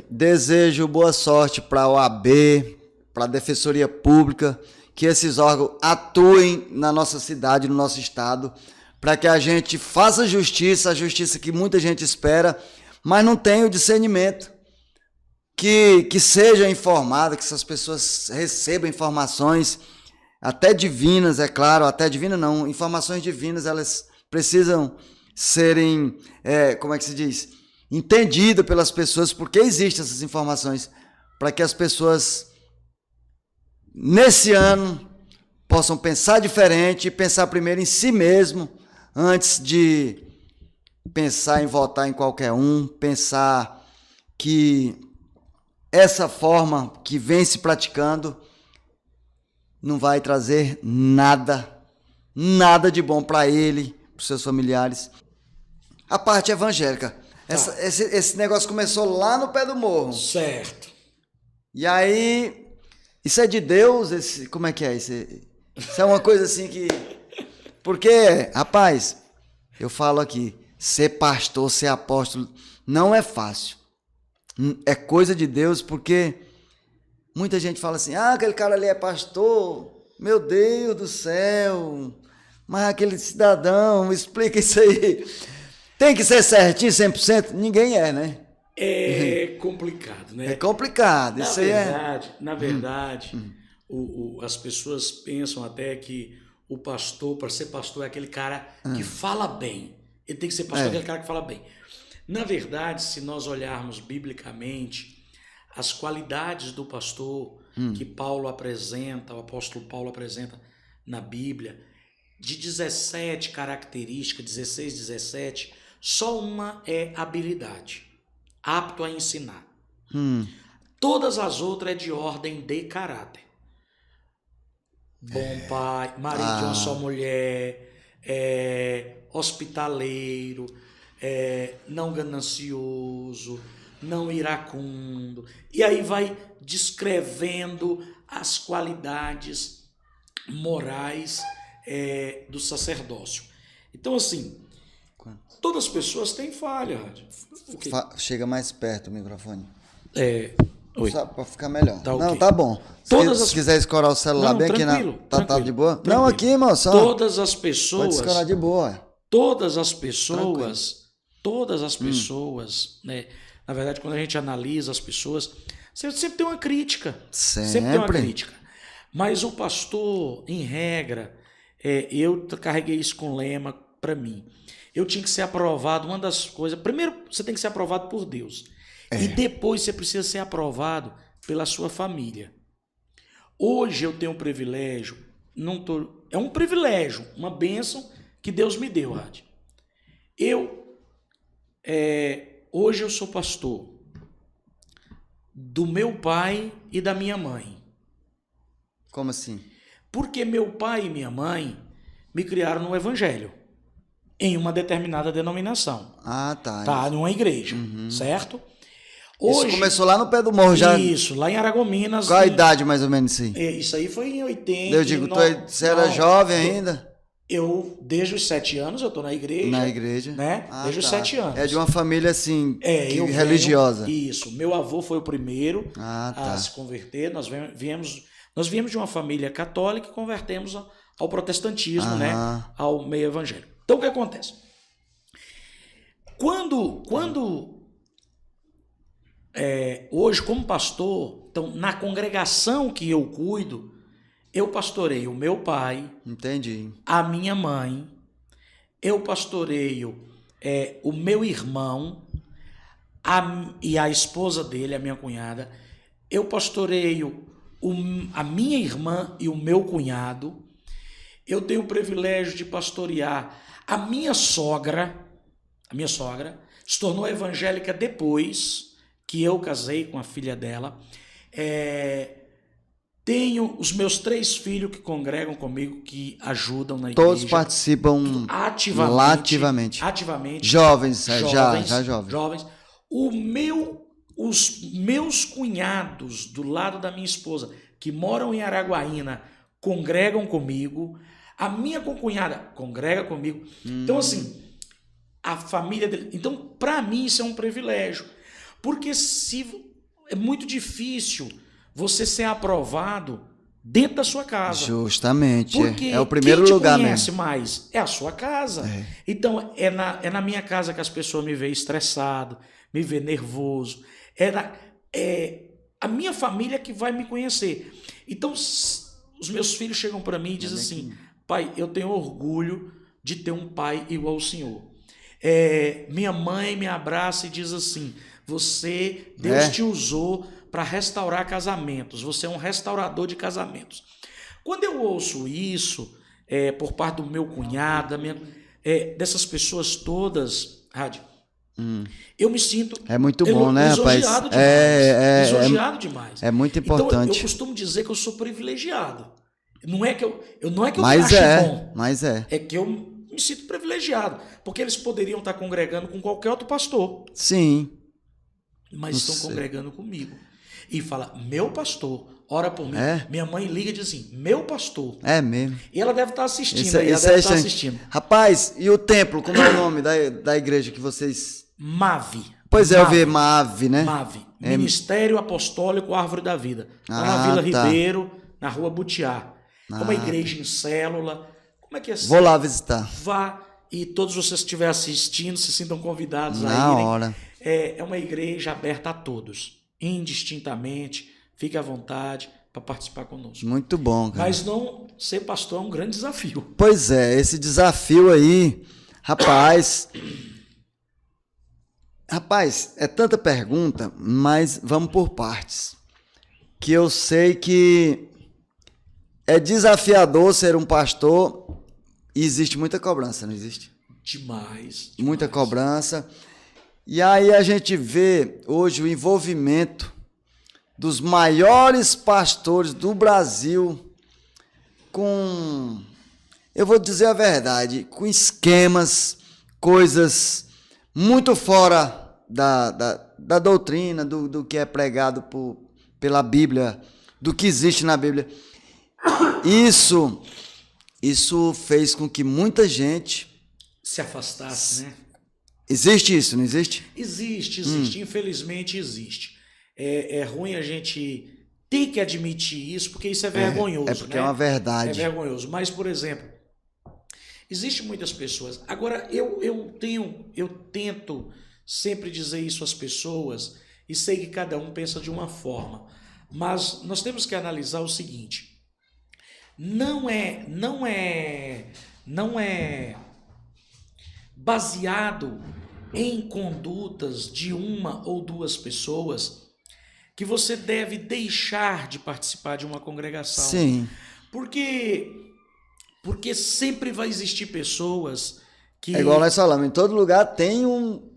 Desejo boa sorte para a OAB, para a Defensoria Pública, que esses órgãos atuem na nossa cidade, no nosso estado, para que a gente faça justiça, a justiça que muita gente espera, mas não tem o discernimento. Que seja informada, que essas pessoas recebam informações, até divinas, é claro, até divina não, informações divinas, elas precisam serem, como é que se diz? Entendidas pelas pessoas, porque existem essas informações, para que as pessoas, nesse ano, possam pensar diferente e pensar primeiro em si mesmo, antes de pensar em votar em qualquer um, pensar que essa forma que vem se praticando não vai trazer nada de bom para ele, para os seus familiares. A parte evangélica, esse negócio começou lá no pé do morro. Certo. E aí, isso é de Deus? Como é que é? Isso é uma coisa assim que... Porque, rapaz, eu falo aqui, ser pastor, ser apóstolo, não é fácil. É coisa de Deus, porque muita gente fala assim, aquele cara ali é pastor, meu Deus do céu, mas aquele cidadão, me explica isso aí. Tem que ser certinho, 100%? Ninguém é, né? É complicado, né? É complicado, isso aí é... Na verdade, as pessoas pensam até que o pastor, para ser pastor, é aquele cara que fala bem. Ele tem que ser pastor, aquele cara que fala bem. Na verdade, se nós olharmos biblicamente, as qualidades do pastor que Paulo apresenta, o apóstolo Paulo apresenta na Bíblia, de 17 características, 16, 17, só uma é habilidade, apto a ensinar. Todas as outras é de ordem de caráter. Bom pai, marido de uma só mulher, hospitaleiro, não ganancioso, não iracundo. E aí vai descrevendo as qualidades morais do sacerdócio. Então, assim, todas as pessoas têm falha. Chega mais perto o microfone. Oi. Só para ficar melhor. Tá, não, okay. tá bom. Se quiser escorar o celular bem aqui na... Tá de boa? Tranquilo. Não, aqui, moção. Todas as pessoas... Pode escorar de boa. Todas as pessoas, né? Na verdade, quando a gente analisa as pessoas, sempre tem uma crítica. Sempre tem uma crítica. Mas o pastor, em regra, eu carreguei isso com lema para mim. Eu tinha que ser aprovado, uma das coisas... Primeiro, você tem que ser aprovado por Deus. E depois você precisa ser aprovado pela sua família. Hoje eu tenho um privilégio, é um privilégio, uma bênção que Deus me deu, Rádio. Hoje eu sou pastor do meu pai e da minha mãe. Como assim? Porque meu pai e minha mãe me criaram no evangelho, em uma determinada denominação. Tá, numa igreja, certo? Hoje, isso começou lá no pé do morro já? Isso, lá em Aragominas. Qual a idade mais ou menos assim? Isso aí foi em 80. Eu digo, você era jovem ainda? Eu, desde os 7 anos, eu estou na igreja. Na igreja? Né? Desde os 7 anos. É de uma família assim, religiosa. Isso, meu avô foi o primeiro a se converter. Nós viemos de uma família católica e convertemos ao protestantismo, né? Ao meio evangélico. Então, o que acontece? Hoje, como pastor, então, na congregação que eu cuido, eu pastoreio o meu pai, entendi, a minha mãe, eu pastoreio o meu irmão e a esposa dele, a minha cunhada, eu pastoreio a minha irmã e o meu cunhado, eu tenho o privilégio de pastorear a minha sogra se tornou evangélica depois que eu casei com a filha dela. Tenho os meus 3 filhos que congregam comigo, que ajudam na igreja. Todos participam ativamente. Jovens, já jovens. Os meus cunhados do lado da minha esposa, que moram em Araguaína, congregam comigo. A minha concunhada congrega comigo. Então, assim, a família dele... Então, para mim, isso é um privilégio. Porque é muito difícil você ser aprovado dentro da sua casa. Justamente. Porque é o primeiro quem te lugar conhece mesmo. mais é a sua casa. Então, é na minha casa que as pessoas me veem estressado, me veem nervoso. É a minha família que vai me conhecer. Então, os meus filhos chegam para mim e dizem assim, pai, eu tenho orgulho de ter um pai igual ao senhor. Minha mãe me abraça e diz assim, Deus te usou para restaurar casamentos, você é um restaurador de casamentos. Quando eu ouço isso, por parte do meu cunhado, dessas pessoas todas, Rádio, eu me sinto muito bom, né, rapaz? Lisonjeado demais. Lisonjeado demais. É muito importante. Então, eu costumo dizer que eu sou privilegiado. Não é que eu me Mas ache bom. Mas É que eu me sinto privilegiado. Porque eles poderiam estar congregando com qualquer outro pastor. Sim. Mas estão congregando comigo. E fala, meu pastor, ora por mim. Minha mãe liga e diz assim, meu pastor. É mesmo. E ela deve estar assistindo. Rapaz, e o templo, como é o nome da igreja que vocês... MAVE. Pois é, eu vi MAVE, né? MAVE. Ministério Apostólico Árvore da Vida. Lá na Vila Ribeiro, na Rua Butiá. Uma igreja em célula. Como é que é assim? Vou lá visitar. Vá e todos vocês que estiverem assistindo se sintam convidados a irem. Na hora. É uma igreja aberta a todos, indistintamente. Fique à vontade para participar conosco. Muito bom, cara. Mas não ser pastor é um grande desafio. Pois é, esse desafio aí, rapaz, é tanta pergunta, mas vamos por partes. Que eu sei que é desafiador ser um pastor e existe muita cobrança, não existe? Demais. Muita cobrança. E aí a gente vê hoje o envolvimento dos maiores pastores do Brasil com, eu vou dizer a verdade, com esquemas, coisas muito fora da doutrina, do que é pregado pela Bíblia, do que existe na Bíblia. Isso fez com que muita gente se afastasse, né? Existe isso, não existe? Existe. Infelizmente existe. É ruim a gente ter que admitir isso, porque isso é vergonhoso. Porque né? É uma verdade. É vergonhoso. Mas, por exemplo, existem muitas pessoas. Agora, eu tento sempre dizer isso às pessoas e sei que cada um pensa de uma forma. Mas nós temos que analisar o seguinte. Não é baseado em condutas de uma ou duas pessoas que você deve deixar de participar de uma congregação. Sim. Porque sempre vai existir pessoas que... É igual nós falamos, em todo lugar tem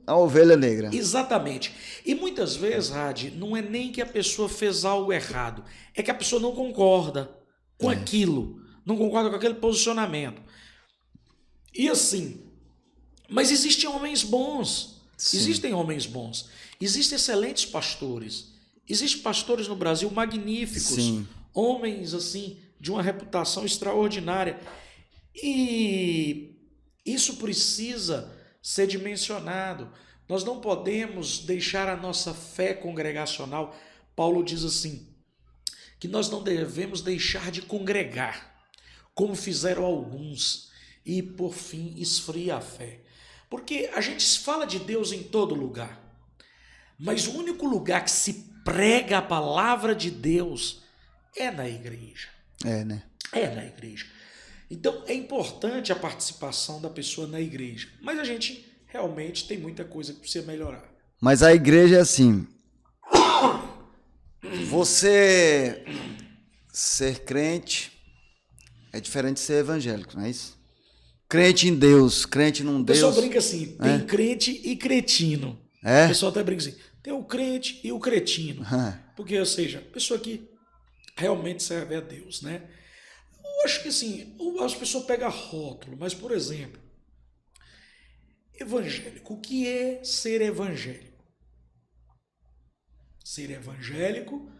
a ovelha negra. Exatamente. E muitas vezes, Radi, não é nem que a pessoa fez algo errado, é que a pessoa não concorda com aquilo, não concorda com aquele posicionamento. E assim, mas existem homens bons, existem homens bons, existem excelentes pastores, existem pastores no Brasil magníficos, homens assim de uma reputação extraordinária, e isso precisa ser dimensionado. Nós não podemos deixar a nossa fé congregacional. Paulo diz assim, que nós não devemos deixar de congregar, como fizeram alguns, e por fim esfria a fé. Porque a gente fala de Deus em todo lugar, mas o único lugar que se prega a palavra de Deus é na igreja. Né? É na igreja. Então é importante a participação da pessoa na igreja, mas a gente realmente tem muita coisa que precisa melhorar. Mas a igreja é assim, você ser crente é diferente de ser evangélico, não é isso? Crente em Deus, crente num Deus... O pessoal brinca assim, tem crente e cretino. O pessoal até brinca assim, tem o crente e o cretino. Porque, ou seja, a pessoa que realmente serve a Deus, né? Eu acho que assim, as pessoas pegam rótulo, mas, por exemplo, evangélico, o que é ser evangélico? Ser evangélico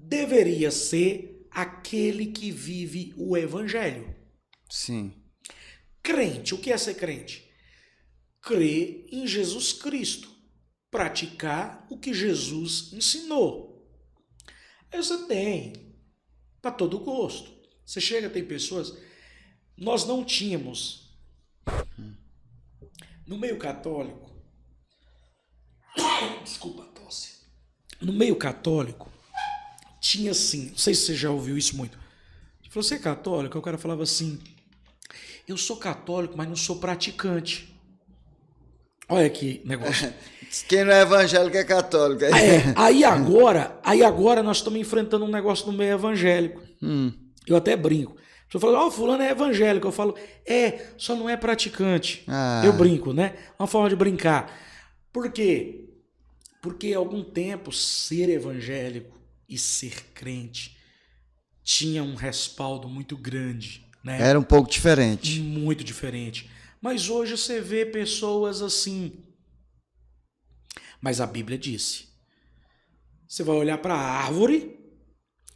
deveria ser aquele que vive o evangelho. Sim. Crente, o que é ser crente? Crer em Jesus Cristo. praticar o que Jesus ensinou. Aí você tem para todo gosto. Você chega, tem pessoas... Nós não tínhamos, no meio católico... Desculpa a tosse. No meio católico, tinha assim... Não sei se você já ouviu isso muito. Você é católico? O cara falava assim... Eu sou católico, mas não sou praticante. Olha que negócio. Quem não é evangélico é católico. Aí agora nós estamos enfrentando um negócio no meio evangélico. Eu até brinco. A pessoa fala, fulano é evangélico. Eu falo, só não é praticante. Eu brinco, né? Uma forma de brincar. Por quê? Porque há algum tempo ser evangélico e ser crente tinha um respaldo muito grande. Né? Era um pouco diferente. Muito diferente. Mas hoje você vê pessoas assim. Mas a Bíblia disse. Você vai olhar para a árvore,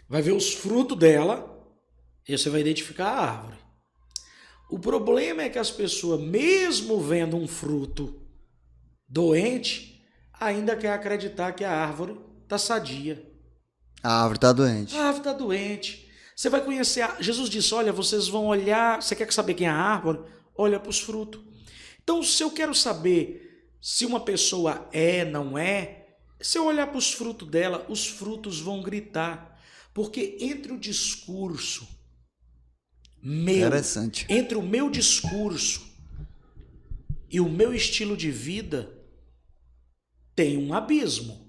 vai ver os frutos dela, e você vai identificar a árvore. O problema é que as pessoas, mesmo vendo um fruto doente, ainda quer acreditar que a árvore está sadia. A árvore está doente. A árvore está doente. Você vai conhecer... Jesus disse, olha, vocês vão olhar... Você quer saber quem é a árvore? Olha para os frutos. Então, se eu quero saber se uma pessoa não é, se eu olhar para os frutos dela, os frutos vão gritar. Porque entre o discurso meu... Interessante. Entre o meu discurso e o meu estilo de vida, tem um abismo.